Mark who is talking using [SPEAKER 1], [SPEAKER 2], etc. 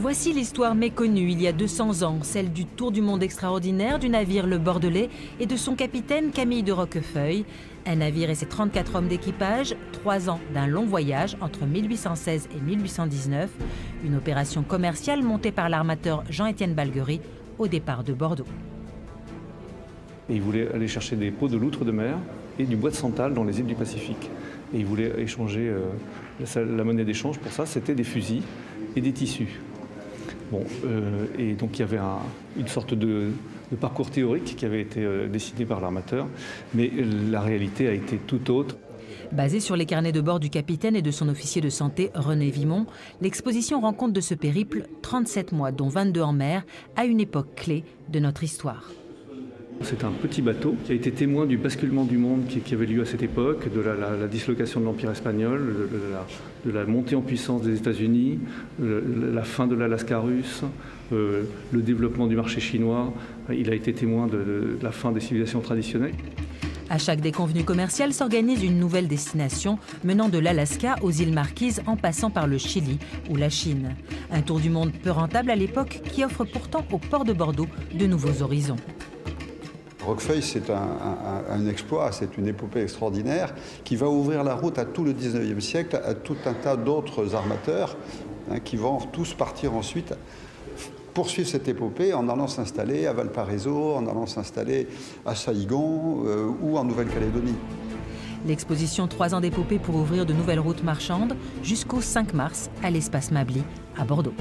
[SPEAKER 1] Voici l'histoire méconnue il y a 200 ans, celle du tour du monde extraordinaire du navire Le Bordelais et de son capitaine Camille de Roquefeuille. Un navire et ses 34 hommes d'équipage, 3 ans d'un long voyage entre 1816 et 1819. Une opération commerciale montée par l'armateur Jean-Étienne Balguerie au départ de Bordeaux.
[SPEAKER 2] Et il voulait aller chercher des peaux de loutre de mer et du bois de santal dans les îles du Pacifique. Et il voulait échanger, la monnaie d'échange pour ça, c'était des fusils et des tissus. Bon, et donc il y avait une sorte de parcours théorique qui avait été dessiné par l'armateur, mais la réalité a été tout autre.
[SPEAKER 1] Basée sur les carnets de bord du capitaine et de son officier de santé, René Vimont, l'exposition rend compte de ce périple, 37 mois, dont 22 en mer, à une époque clé de notre histoire.
[SPEAKER 2] C'est un petit bateau qui a été témoin du basculement du monde qui avait lieu à cette époque, de la dislocation de l'Empire espagnol, de la montée en puissance des États-Unis, la fin de l'Alaska russe, le développement du marché chinois. Il a été témoin de la fin des civilisations traditionnelles.
[SPEAKER 1] À chaque déconvenue commerciale s'organise une nouvelle destination menant de l'Alaska aux îles Marquises en passant par le Chili ou la Chine. Un tour du monde peu rentable à l'époque qui offre pourtant au port de Bordeaux de nouveaux horizons.
[SPEAKER 3] Roquefeuille, c'est un exploit, c'est une épopée extraordinaire qui va ouvrir la route à tout le 19e siècle, à tout un tas d'autres armateurs qui vont tous partir ensuite poursuivre cette épopée en allant s'installer à Valparaiso, en allant s'installer à Saïgon ou en Nouvelle-Calédonie.
[SPEAKER 1] L'exposition 3 ans d'épopée pour ouvrir de nouvelles routes marchandes jusqu'au 5 mars à l'espace Mably à Bordeaux.